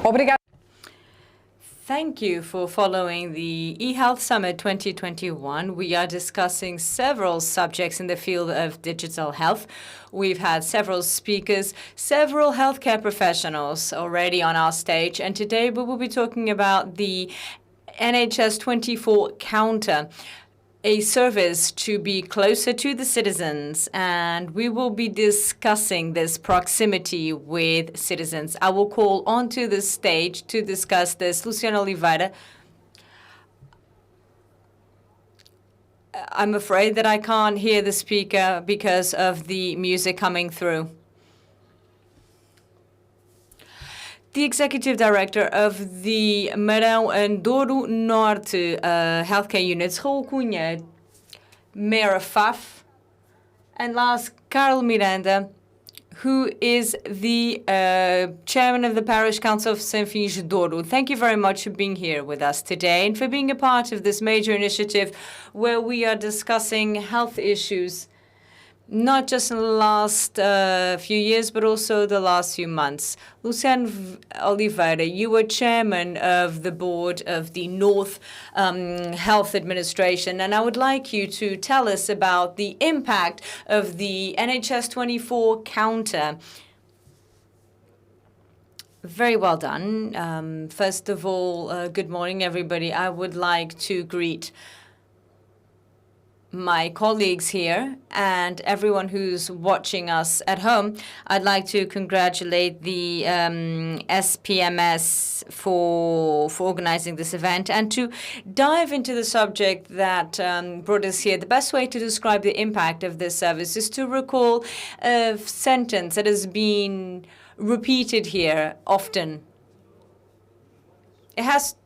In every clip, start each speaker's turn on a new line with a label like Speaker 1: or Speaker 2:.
Speaker 1: Obrigada.
Speaker 2: Thank you for following the eHealth Summit 2021. We are discussing several subjects in the field of digital health. We've had several speakers, several healthcare professionals already on our stage, and today we will be talking about the NHS 24 counter, a service to be closer to the citizens, and we will be discussing this proximity with citizens. I will call onto the stage to discuss this Luciano Oliveira. I'm afraid that I can't hear the speaker because of the music coming through. The Executive Director of the Marão and Douro Norte healthcare units, Raul Cunha, Mayor of Fafe, and last, Carla Miranda, who is the Chairman of the Parish Council of Sanfins Douro. Thank you very much for being here with us today and for being a part of this major initiative where we are discussing health issues, not just in the last few years, but also the last few months. Luciano Oliveira, you were chairman of the board of the North Health Administration, and I would like you to tell us about the impact of the NHS 24 counter. Very well done. First of all, good morning, everybody. I would like to greet my colleagues here and everyone who's watching us at home. I'd like to congratulate the SPMS for organizing this event and to dive into the subject that brought us here. The best way to describe the impact of this service is to recall a sentence that has been repeated here often. It has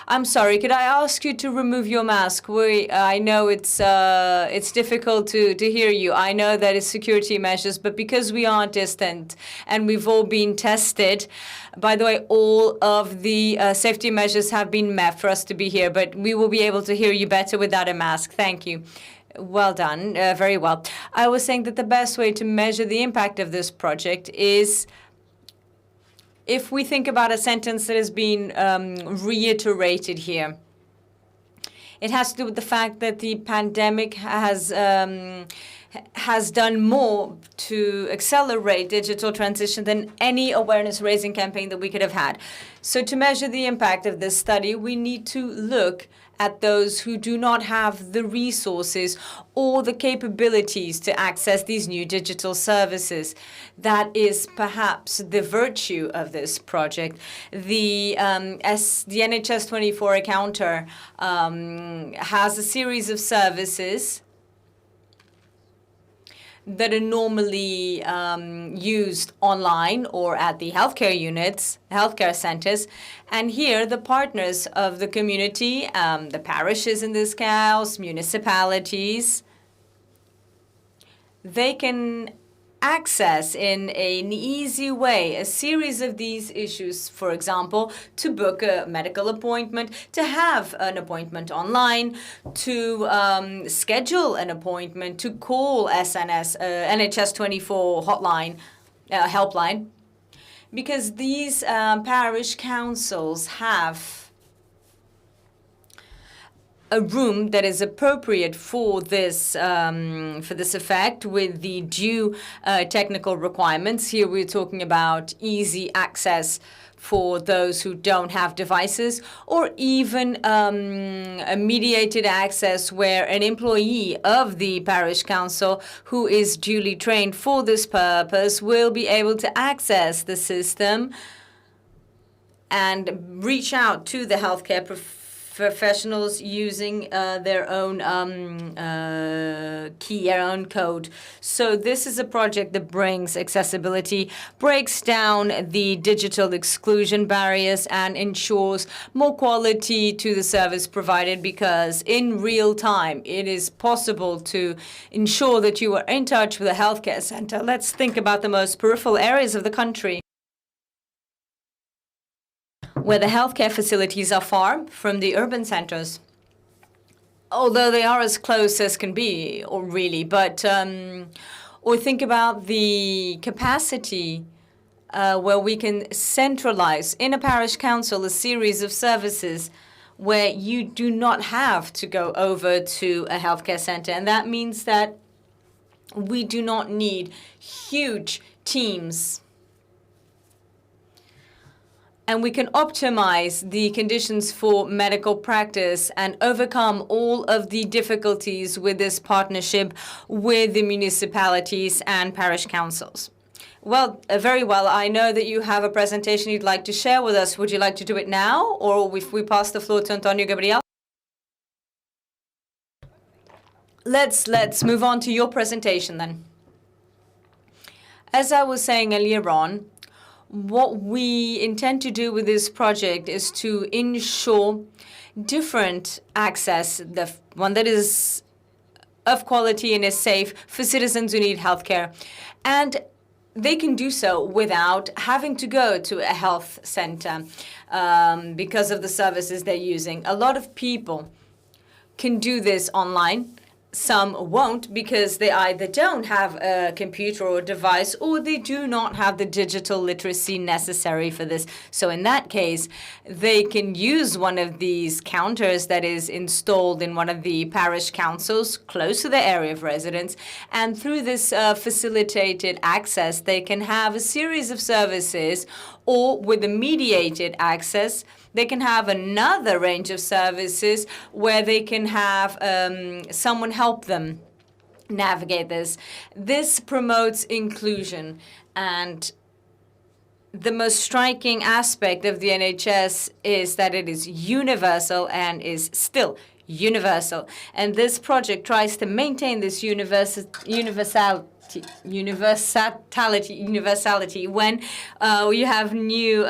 Speaker 2: I'm sorry, could I ask you to remove your mask? I know it's difficult to hear you. I know that it's security measures, but because we are distant and we've all been tested, by the way, all of the safety measures have been met for us to be here, but we will be able to hear you better without a mask. Thank you. Well done. Very well. I was saying that the best way to measure the impact of this project is if we think about a sentence that has been reiterated here. It has to do with the fact that the pandemic has done more to accelerate digital transition than any awareness-raising campaign that we could have had. So to measure the impact of this study, we need to look at those who do not have the resources or the capabilities to access these new digital services. That is perhaps the virtue of this project. The NHS 24 counter has a series of services that are normally used online or at the healthcare units, healthcare centers. And here, the partners of the community, the parishes in this case, municipalities, they can access in an easy way a series of these issues, for example, to book a medical appointment, to have an appointment online, to schedule an appointment, to call SNS, NHS 24 hotline, helpline, because these parish councils have a room that is appropriate for this effect with the due technical requirements. Here we're talking about easy access for those who don't have devices, or even a mediated access where an employee of the parish council who is duly trained for this purpose will be able to access the system and reach out to the healthcare professionals using their own key, their own code. So this is a project that brings accessibility, breaks down the digital exclusion barriers, and ensures more quality to the service provided, because in real time it is possible to ensure that you are in touch with a healthcare center. Let's think about the most peripheral areas of the country, where the healthcare facilities are far from the urban centers, although they are as close as can be, or really. But or think about the capacity where we can centralize in a parish council a series of services where you do not have to go over to a healthcare center. And that means that we do not need huge teams. And we can optimize the conditions for medical practice and overcome all of the difficulties with this partnership with the municipalities and parish councils. Well, very well. I know that you have a presentation you'd like to share with us. Would you like to do it now, or if we pass the floor to António Gabriel? Let's move on to your presentation then. As I was saying earlier on, what we intend to do with this project is to ensure different access, the one that is of quality and is safe for citizens who need healthcare. And they can do so without having to go to a health center because of the services they're using. A lot of people can do this online. Some won't because they either don't have a computer or a device, or they do not have the digital literacy necessary for this. So in that case, they can use one of these counters that is installed in one of the parish councils close to their area of residence. And through this facilitated access, they can have a series of services, or with a mediated access, they can have another range of services where they can have someone help them navigate this. This promotes inclusion, and the most striking aspect of the NHS is that it is universal and is still universal. And this project tries to maintain this universality when you have new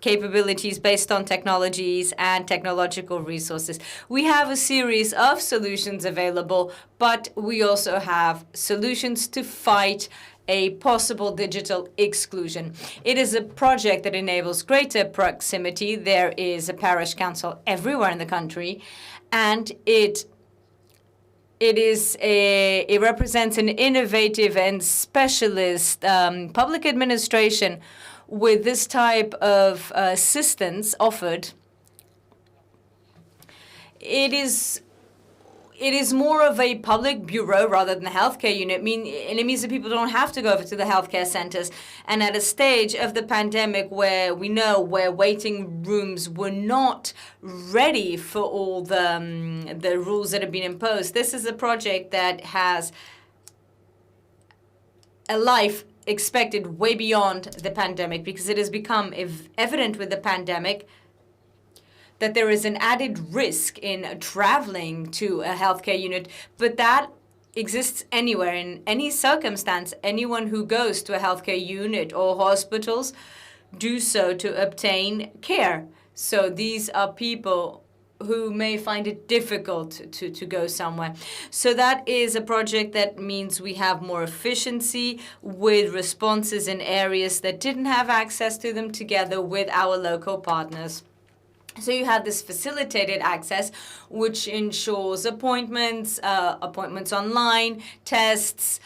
Speaker 2: capabilities based on technologies and technological resources. We have a series of solutions available, but we also have solutions to fight a possible digital exclusion. It is a project that enables greater proximity. There is a parish council everywhere in the country, and it represents an innovative and specialist public administration with this type of assistance offered. It is more of a public bureau rather than a healthcare unit. And it means that people don't have to go over to the healthcare centers. And at a stage of the pandemic where we know where waiting rooms were not ready for all the rules that have been imposed, this is a project that has a life expected way beyond the pandemic, because it has become evident with the pandemic that there is an added risk in traveling to a healthcare unit, but that exists anywhere, in any circumstance. Anyone who goes to a healthcare unit or hospitals do so to obtain care. So these are people who may find it difficult to go somewhere. So that is a project that means we have more efficiency with responses in areas that didn't have access to them, together with our local partners. So you have this facilitated access, which ensures appointments online, tests,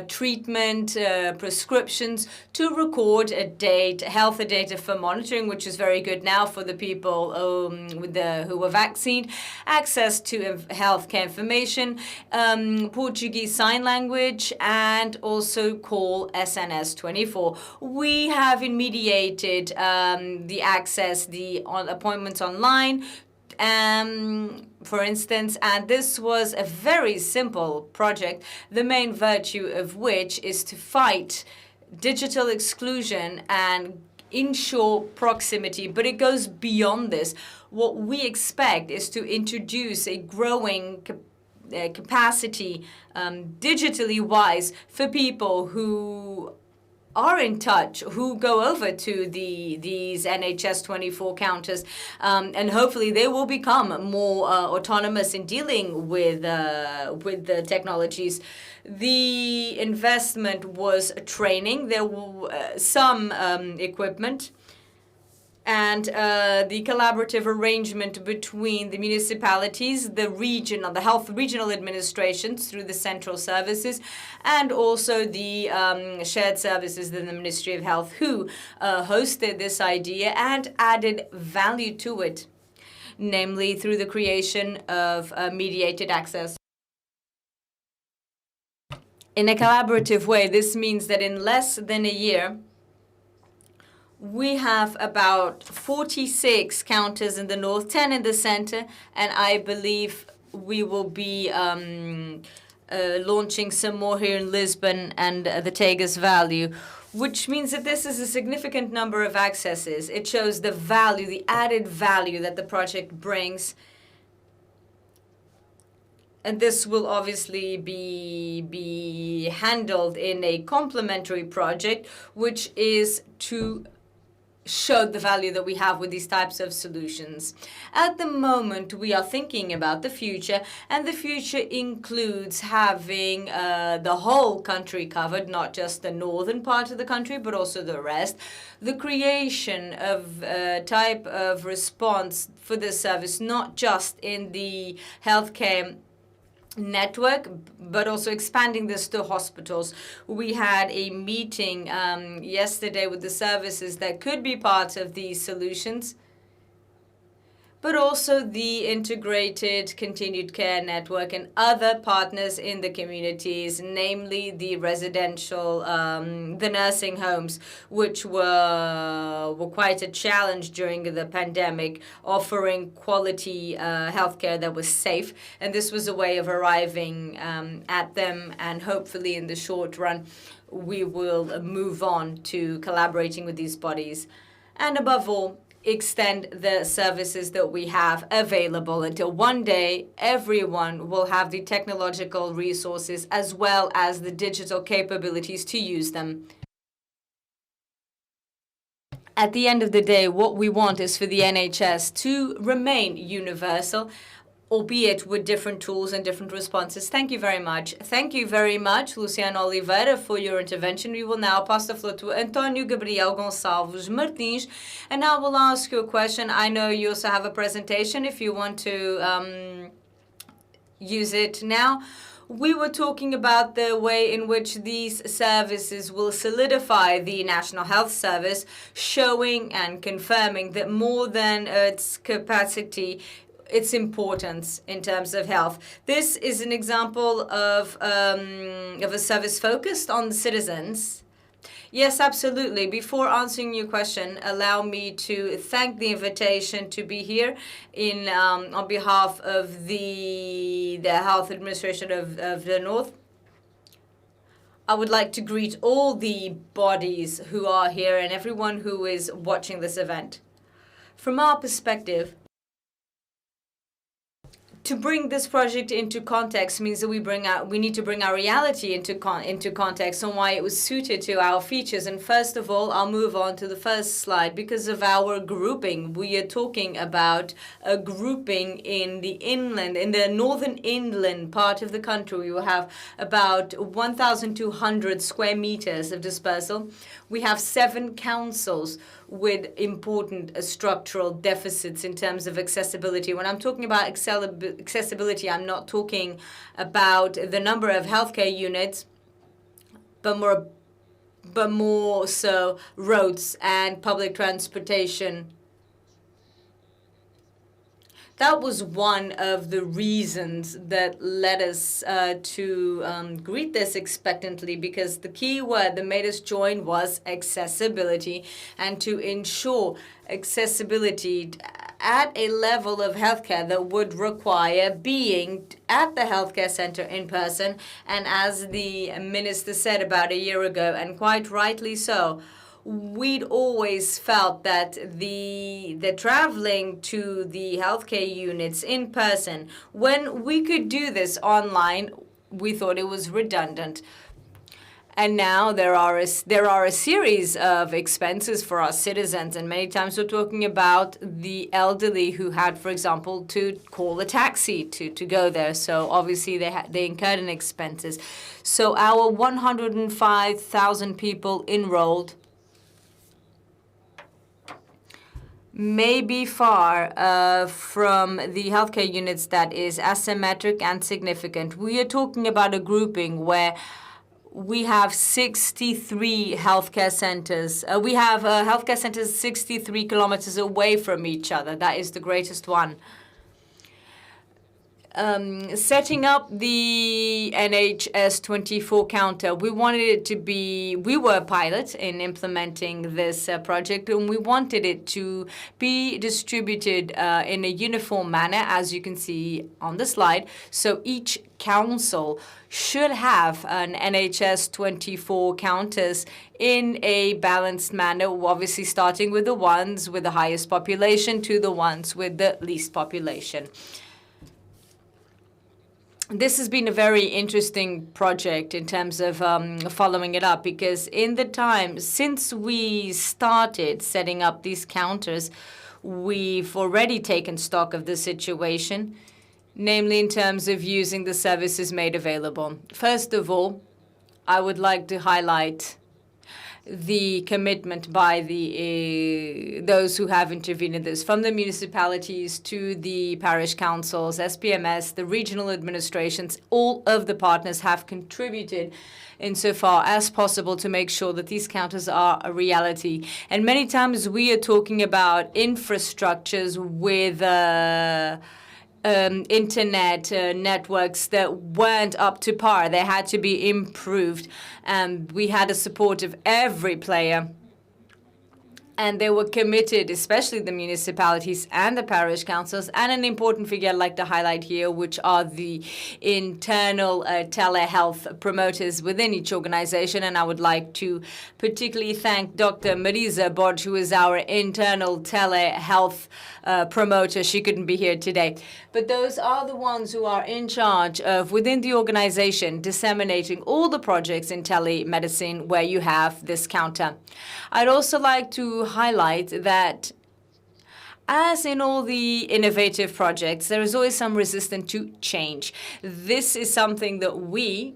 Speaker 2: treatment, prescriptions, to record a date, health data for monitoring, which is very good now for the people who were vaccinated, access to healthcare information, Portuguese Sign Language, and also call SNS 24. We have mediated the access, the appointments online, for instance, and this was a very simple project, the main virtue of which is to fight digital exclusion and ensure proximity. But it goes beyond this. What we expect is to introduce a growing capacity, digitally wise, for people who are in touch, who go over to these NHS 24 counters, and hopefully they will become more autonomous in dealing with the technologies. The investment was training. There were some equipment, and the collaborative arrangement between the municipalities, the health regional administrations through the central services, and also the shared services in the Ministry of Health, who hosted this idea and added value to it, namely through the creation of mediated access. In a collaborative way, this means that in less than a year, we have about 46 counters in the north, 10 in the center, and I believe we will be launching some more here in Lisbon and the Tegas Valley, which means that this is a significant number of accesses. It shows the value, the added value that the project brings. And this will obviously be handled in a complementary project, which is to show the value that we have with these types of solutions. At the moment, we are thinking about the future, and the future includes having the whole country covered, not just the northern part of the country, but also the rest. The creation of a type of response for this service, not just in the healthcare network, but also expanding this to hospitals. We had a meeting yesterday with the services that could be part of these solutions, but also the integrated continued care network and other partners in the communities, namely the residential, the nursing homes, which were quite a challenge during the pandemic, offering quality healthcare that was safe. And this was a way of arriving at them, and hopefully in the short run, we will move on to collaborating with these bodies. And above all, extend the services that we have available until one day everyone will have the technological resources as well as the digital capabilities to use them. At the end of the day, what we want is for the NHS to remain universal, albeit with different tools and different responses. Thank you very much. Thank you very much, Luciano Oliveira, for your intervention. We will now pass the floor to António Gabriel Gonçalves Martins, and I will ask you a question. I know you also have a presentation if you want to use it now. We were talking about the way in which these services will solidify the National Health Service, showing and confirming that more than its capacity, its importance in terms of health. This is an example of a service focused on the citizens. Yes, absolutely. Before answering your question, allow me to thank the invitation to be here in on behalf of the Health Administration of the North. I would like to greet all the bodies who are here and everyone who is watching this event. From our perspective, to bring this project into context means that we need to bring our reality into context on why it was suited to our features. And first of all, I'll move on to the first slide because of our grouping. We are talking about a grouping in the inland, in the northern inland part of the country. We will have about 1,200 square meters of dispersal. We have 7 councils with important structural deficits in terms of accessibility. When I'm talking about accessibility, I'm not talking about the number of healthcare units, but more so roads and public transportation. That was one of the reasons that led us to greet this expectantly, because the key word that made us join was accessibility, and to ensure accessibility at a level of healthcare that would require being at the healthcare center in person. And as the minister said about a year ago, and quite rightly so, we'd always felt that the traveling to the healthcare units in person, when we could do this online, we thought it was redundant. And now there are a series of expenses for our citizens, and many times we're talking about the elderly who had, for example, to call a taxi to go there. So obviously they incurred in expenses. So our 105,000 people enrolled may be far from the healthcare units that is asymmetric and significant. We are talking about a grouping where we have 63 healthcare centers. We have healthcare centers 63 kilometers away from each other. That is the greatest one. Setting up the NHS 24 counter, we wanted it to be, we were a pilot in implementing this project, and we wanted it to be distributed in a uniform manner, as you can see on the slide. So each council should have an NHS 24 counters in a balanced manner, obviously starting with the ones with the highest population to the ones with the least population. This has been a very interesting project in terms of following it up, because in the time since we started setting up these counters, we've already taken stock of the situation, namely in terms of using the services made available. First of all, I would like to highlight the commitment by those who have intervened in this, from the municipalities to the parish councils, SPMS, the regional administrations. All of the partners have contributed insofar as possible to make sure that these counters are a reality. And many times we are talking about infrastructures with internet networks that weren't up to par. They had to be improved. And we had the support of every player. And they were committed, especially the municipalities and the parish councils, and an important figure I'd like to highlight here, which are the internal telehealth promoters within each organization. And I would like to particularly thank Dr. Marisa Borg, who is our internal telehealth promoter. She couldn't be here today. But those are the ones who are in charge of, within the organization, disseminating all the projects in telemedicine where you have this counter. I'd also like to highlight that, as in all the innovative projects, there is always some resistance to change. This is something that we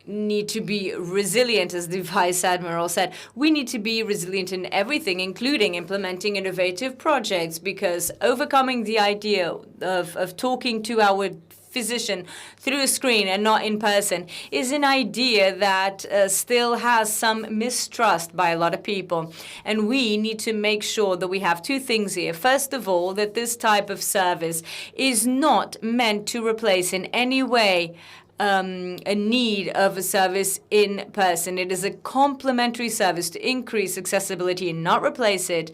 Speaker 2: need to be resilient, as the Vice Admiral said. We need to be resilient in everything, including implementing innovative projects, because overcoming the idea of talking to our physician through a screen and not in person is an idea that still has some mistrust by a lot of people. And we need to make sure that we have two things here. First of all, that this type of service is not meant to replace in any way a need of a service in person. It is a complementary service to increase accessibility and not replace it.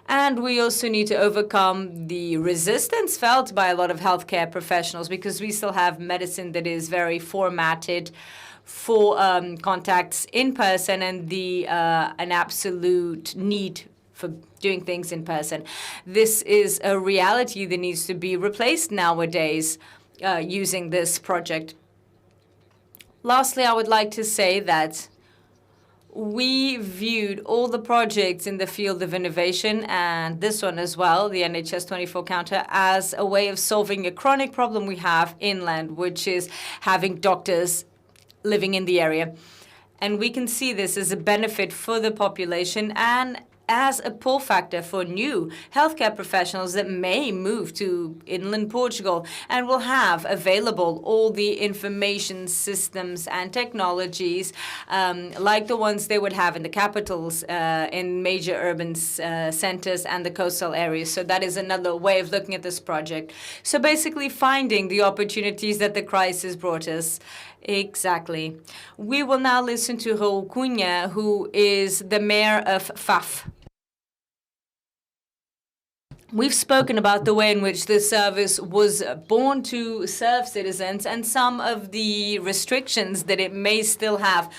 Speaker 2: And we also need to overcome the resistance felt by a lot of healthcare professionals, because we still have medicine that is very formatted for contacts in person and an absolute need for doing things in person. This is a reality that needs to be replaced nowadays using this project. Lastly, I would like to say that we viewed all the projects in the field of innovation, and this one as well, the NHS 24 counter, as a way of solving a chronic problem we have inland, which is having doctors living in the area. And we can see this as a benefit for the population and as a pull factor for new healthcare professionals that may move to inland Portugal and will have available all the information systems and technologies like the ones they would have in the capitals, in major urban centers and the coastal areas. So that is another way of looking at this project. So basically finding the opportunities that the crisis brought us. Exactly. We will now listen to Raul Cunha, who is the mayor of Fafe. We've spoken about the way in which this service was born to serve citizens and some of the restrictions that it may still have.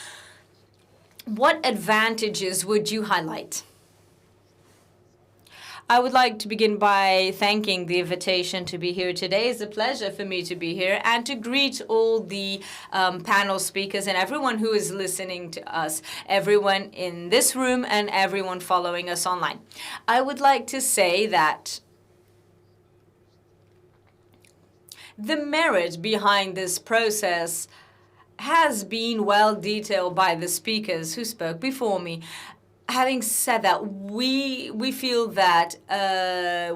Speaker 2: What advantages would you highlight? I would like to begin by thanking the invitation to be here today. It's a pleasure for me to be here and to greet all the panel speakers and everyone who is listening to us, everyone in this room and everyone following us online. I would like to say that the merit behind this process has been well detailed by the speakers who spoke before me. having said that, we feel that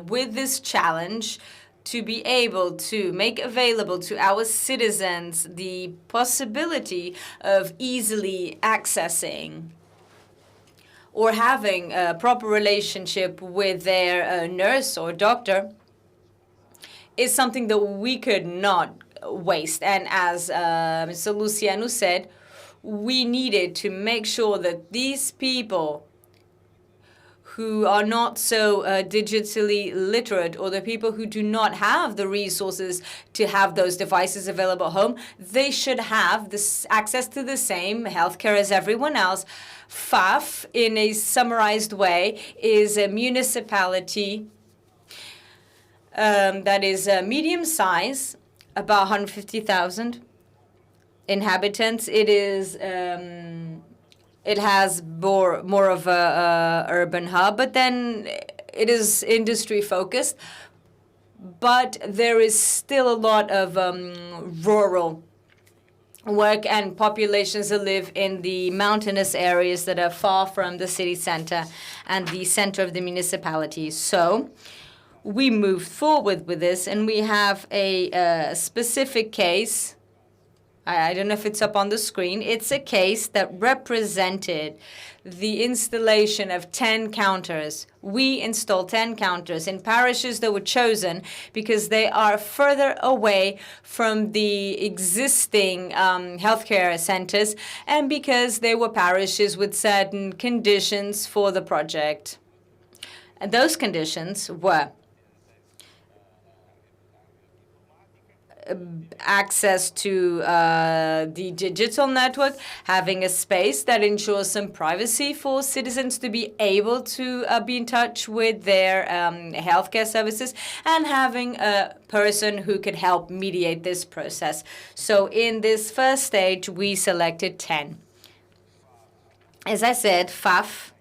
Speaker 2: with this challenge, to be able to make available to our citizens the possibility of easily accessing or having a proper relationship with their nurse or doctor is something that we could not waste. And as Mr. Luciano said, we needed to make sure that these people who are not so digitally literate, or the people who do not have the resources to have those devices available at home, they should have this access to the same healthcare as everyone else. Fafe, in a summarized way, is a municipality that is medium size, about 150,000 inhabitants. It is it has more of a urban hub, but then it is industry focused. But there is still a lot of rural work and populations that live in the mountainous areas that are far from the city center and the center of the municipality. So we moved forward with this, and we have a specific case. I don't know if it's up on the screen. It's a case that represented the installation of 10 counters. We installed 10 counters in parishes that were chosen because they are further away from the existing healthcare centers and because they were parishes with certain conditions for the project. And those conditions were access to the digital network, having a space that ensures some privacy for citizens to be able to be in touch with their healthcare services, and having a person who could help mediate this process. So in this first stage, we selected 10. As I said, Fafe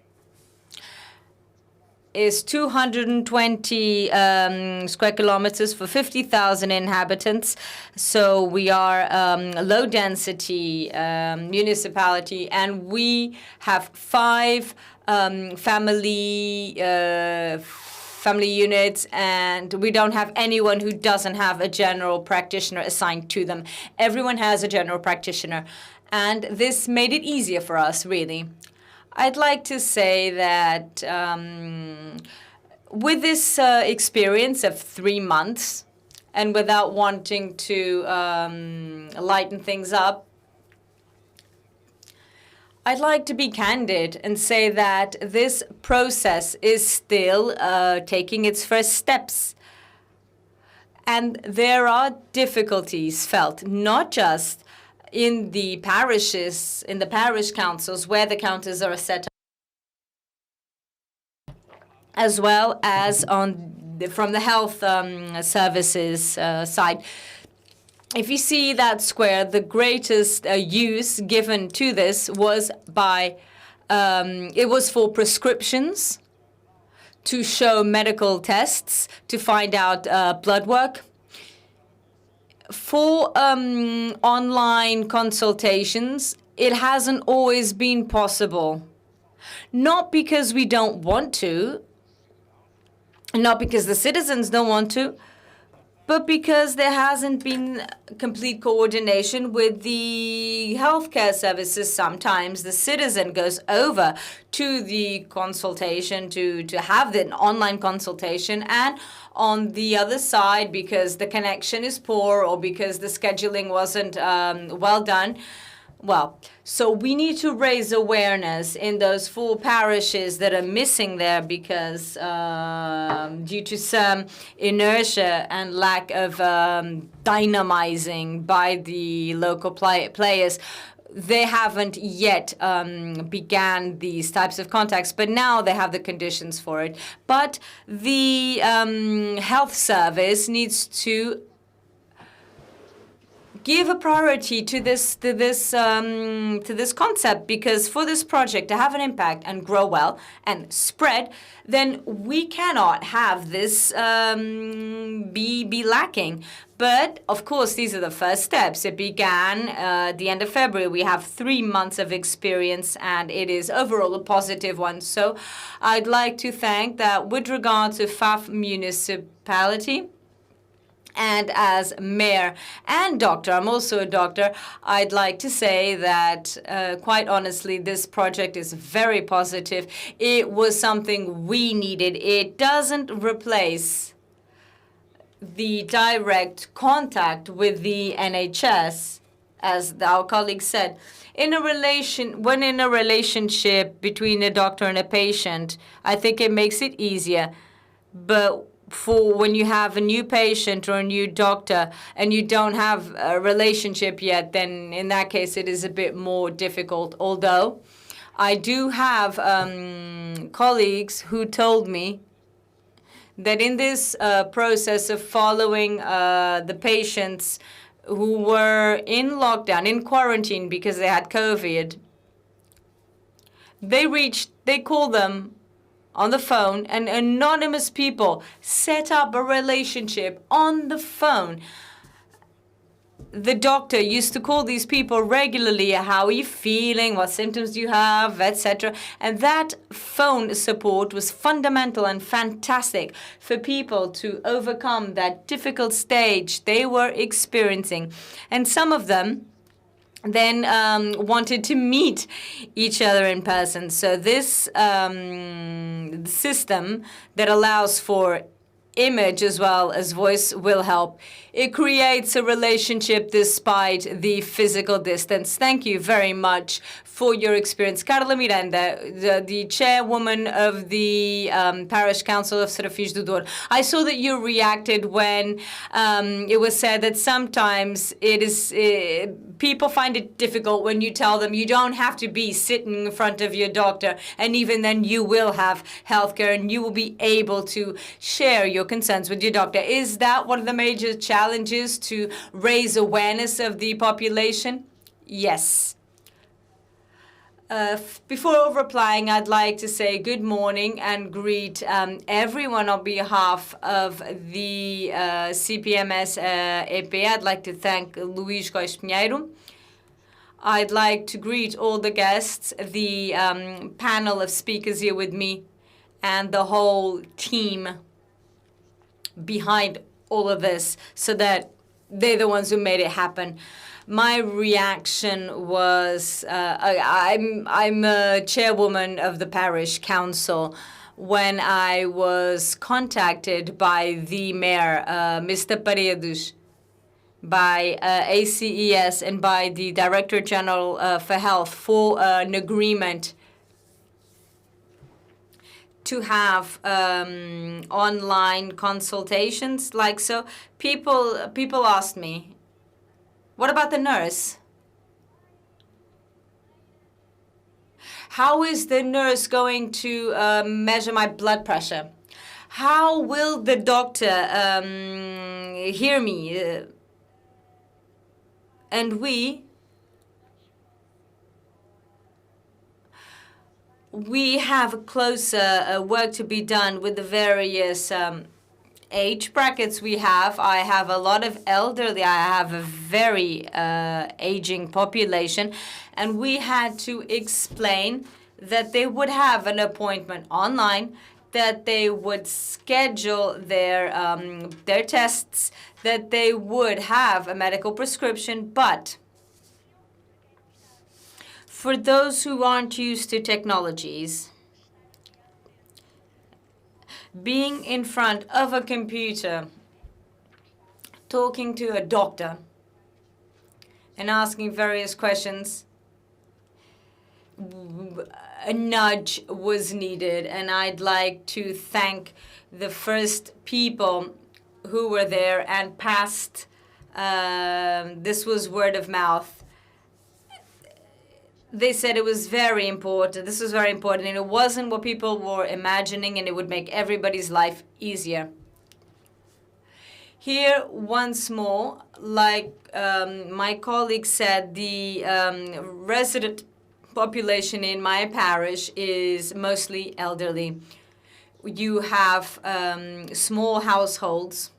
Speaker 2: is 220 square kilometers for 50,000 inhabitants. So we are a low-density municipality, and we have 5 family units, and we don't have anyone who doesn't have a general practitioner assigned to them. Everyone has a general practitioner, and this made it easier for us, really. I'd like to say that with this experience of 3 months, and without wanting to lighten things up, I'd like to be candid and say that this process is still taking its first steps. And there are difficulties felt, not just in the parishes, in the parish councils where the counters are set up, as well as from the health services side. If you see that square, the greatest use given to this was it was for prescriptions, to show medical tests, to find out blood work. For online consultations, it hasn't always been possible. Not because we don't want to, not because the citizens don't want to, but because there hasn't been complete coordination with the healthcare services. Sometimes the citizen goes over to the consultation to have the online consultation, and on the other side, because the connection is poor or because the scheduling wasn't well done, so we need to raise awareness in those 4 parishes that are missing there because due to some inertia and lack of dynamizing by the local players, they haven't yet began these types of contacts, but now they have the conditions for it. But the health service needs to give a priority to this concept, because for this project to have an impact and grow well and spread, then we cannot have this be lacking. But of course, these are the first steps. It began at the end of February. We have 3 months of experience, and it is overall a positive one. So I'd like to thank that with regard to Fafe municipality. And as mayor and doctor, I'm also a doctor, I'd like to say that, quite honestly, this project is very positive. It was something we needed. It doesn't replace the direct contact with the NHS, as our colleague said. When in a relationship between a doctor and a patient, I think it makes it easier. But for when you have a new patient or a new doctor and you don't have a relationship yet, then in that case it is a bit more difficult. Although I do have colleagues who told me that in this process of following the patients who were in lockdown, in quarantine because they had COVID, they called them on the phone, and anonymous people set up a relationship on the phone. The doctor used to call these people regularly. How are you feeling? What symptoms do you have? Etc. And that phone support was fundamental and fantastic for people to overcome that difficult stage they were experiencing. And some of them then wanted to meet each other in person. So this system that allows for image as well as voice will help. It creates a relationship despite the physical distance. Thank you very much for your experience. Carla Miranda, the chairwoman of the Parish Council of Sanfins do Douro. I saw that you reacted when it was said that sometimes people find it difficult when you tell them you don't have to be sitting in front of your doctor, and even then you will have healthcare and you will be able to share your concerns with your doctor. Is that one of the major challenges, to raise awareness of the population? Yes. Before replying, I'd like to say good morning and greet everyone on behalf of the CPMS EP. I'd like to thank Luís Góes Pinheiro. I'd like to greet all the guests, the panel of speakers here with me, and the whole team behind all of this, so that they're the ones who made it happen. My reaction was, I'm a chairwoman of the parish council. When I was contacted by the mayor, Mr. Paredes, by ACES and by the Director General for Health for an agreement to have online consultations, like so, people asked me, what about the nurse? How is the nurse going to measure my blood pressure? How will the doctor hear me? And we have closer work to be done with the various age brackets we have. I have a lot of elderly. I have a very aging population. And we had to explain that they would have an appointment online, that they would schedule their tests, that they would have a medical prescription. But for those who aren't used to technologies, being in front of a computer, talking to a doctor, and asking various questions, a nudge was needed. And I'd like to thank the first people who were there and passed. This was word of mouth. They said it was very important. This was very important, and it wasn't what people were imagining, and it would make everybody's life easier. Here, once more, like my colleague said, the resident population in my parish is mostly elderly. You have small households,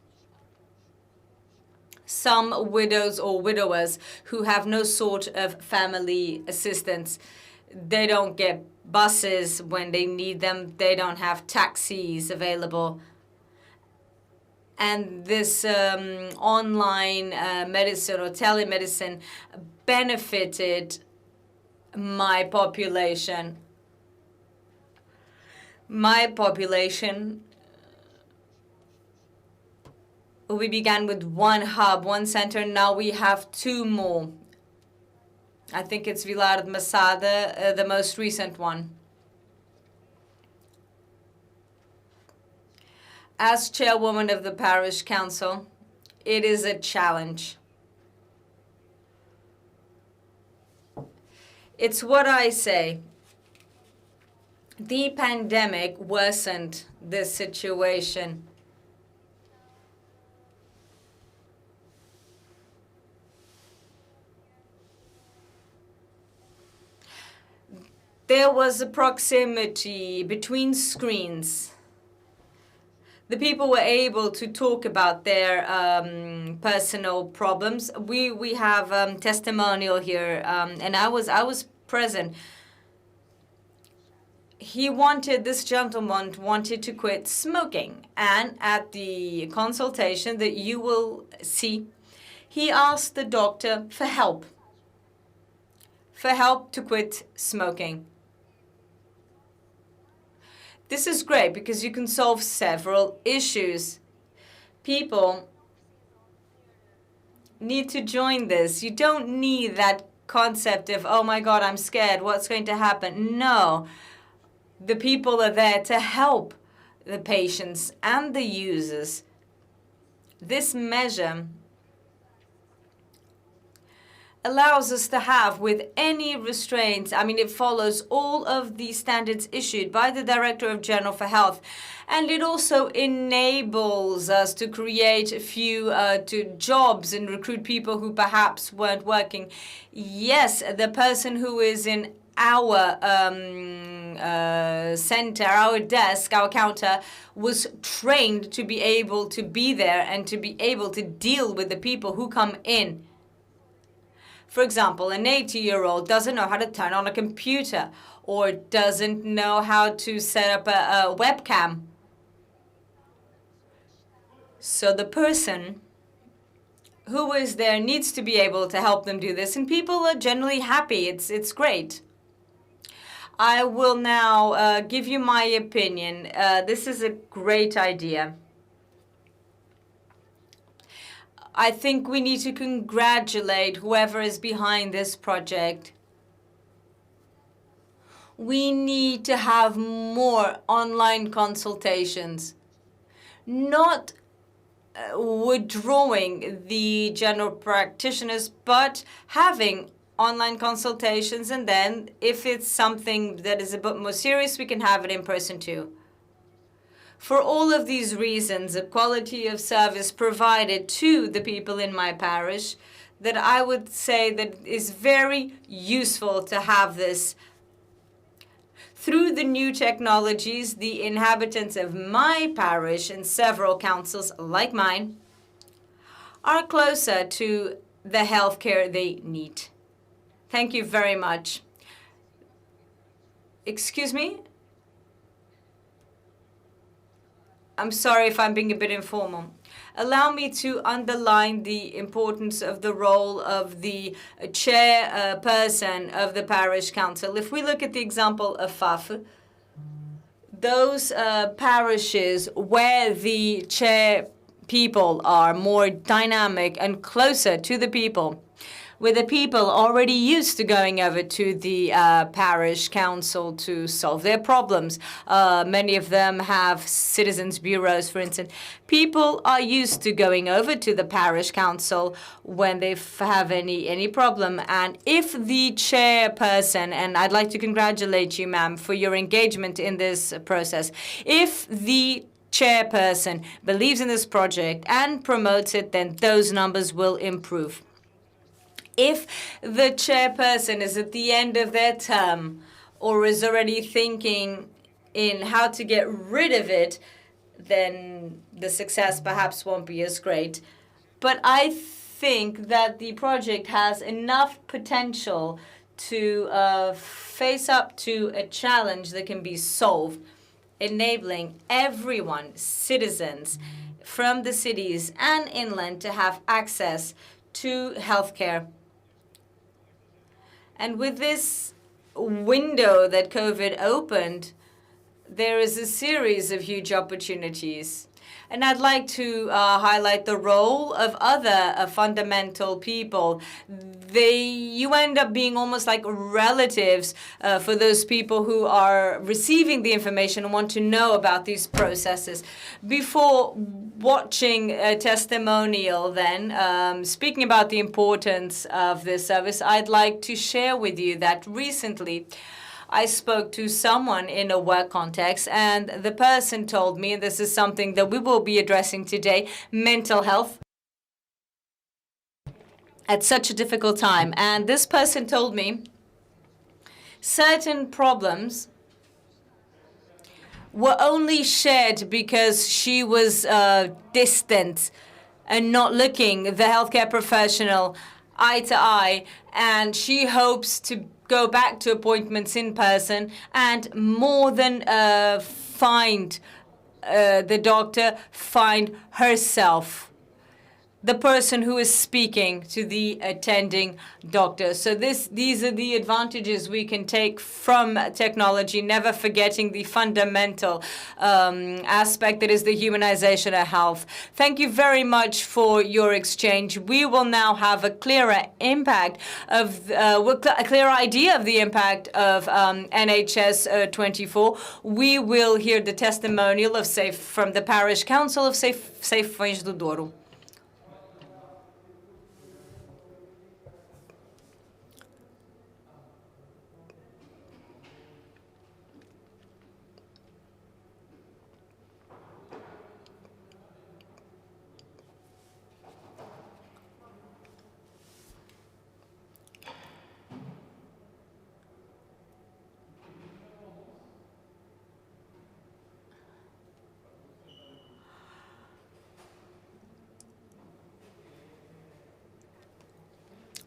Speaker 2: some widows or widowers who have no sort of family assistance. They don't get buses when they need them. They don't have taxis available. And this online medicine or telemedicine benefited my population. My population, we began with one hub, one center. Now we have two more. I think it's Vilar de Massada, the most recent one. As chairwoman of the parish council, it is a challenge. It's what I say. The pandemic worsened this situation. There was a proximity between screens. The people were able to talk about their personal problems. We have testimonial here, and I was present. This gentleman wanted to quit smoking, and at the consultation that you will see, he asked the doctor for help to quit smoking. This is great because you can solve several issues. People need to join this. You don't need that concept of, oh my God, I'm scared, what's going to happen? No. The people are there to help the patients and the users. This measure allows us to have, with any restraints, it follows all of the standards issued by the Director of General for Health, and it also enables us to create a few jobs and recruit people who perhaps weren't working. Yes, the person who is in our center, our desk, our counter, was trained to be able to be there and to be able to deal with the people who come in. For example, an 80-year-old doesn't know how to turn on a computer or doesn't know how to set up a webcam. So the person who is there needs to be able to help them do this, and people are generally happy. It's great. I will now give you my opinion. This is a great idea. I think we need to congratulate whoever is behind this project. We need to have more online consultations, not withdrawing the general practitioners, but having online consultations, and then if it's something that is a bit more serious, we can have it in person too. For all of these reasons, the quality of service provided to the people in my parish, that I would say that is very useful to have this. Through the new technologies, the inhabitants of my parish and several councils like mine are closer to the healthcare they need. Thank you very much. Excuse me? I'm sorry if I'm being a bit informal. Allow me to underline the importance of the role of the chairperson of the parish council. If we look at the example of Fafe, those parishes where the chair people are more dynamic and closer to the people, with the people already used to going over to the parish council to solve their problems. Many of them have citizens bureaus, for instance. People are used to going over to the parish council when they have any problem. And if the chairperson, and I'd like to congratulate you, ma'am, for your engagement in this process, if the chairperson believes in this project and promotes it, then those numbers will improve. If the chairperson is at the end of their term or is already thinking in how to get rid of it, then the success perhaps won't be as great. But I think that the project has enough potential to face up to a challenge that can be solved, enabling everyone, citizens from the cities and inland, to have access to healthcare. And with this window that COVID opened, there is a series of huge opportunities. And I'd like to highlight the role of other fundamental people. You end up being almost like relatives for those people who are receiving the information and want to know about these processes. Before watching a testimonial then, speaking about the importance of this service, I'd like to share with you that recently I spoke to someone in a work context, and the person told me, and this is something that we will be addressing today, mental health at such a difficult time. And this person told me certain problems were only shared because she was distant and not looking the healthcare professional eye to eye, and she hopes to go back to appointments in person and more than find the doctor, find herself, the person who is speaking to the attending doctor. So these are the advantages we can take from technology, never forgetting the fundamental aspect that is the humanization of health. Thank you very much for your exchange. We will now have a clearer impact of a clearer idea of the impact of NHS 24. We will hear the testimonial of from the Parish Council of Sanfins do Douro.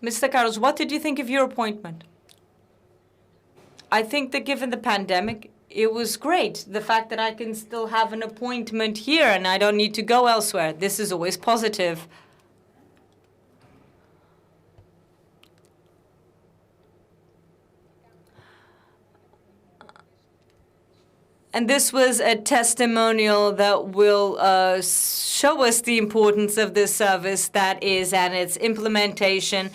Speaker 2: Mr. Carlos, what did you think of your appointment? I think that given the pandemic, it was great. The fact that I can still have an appointment here and I don't need to go elsewhere. This is always positive. And this was a testimonial that will show us the importance of this service that is at its implementation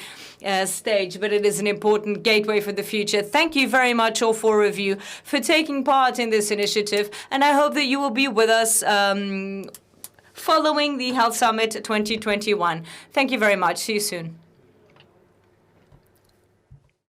Speaker 2: stage, but it is an important gateway for the future. Thank you very much, all four of you, for taking part in this initiative, and I hope that you will be with us following the Health Summit 2021. Thank you very much. See you soon.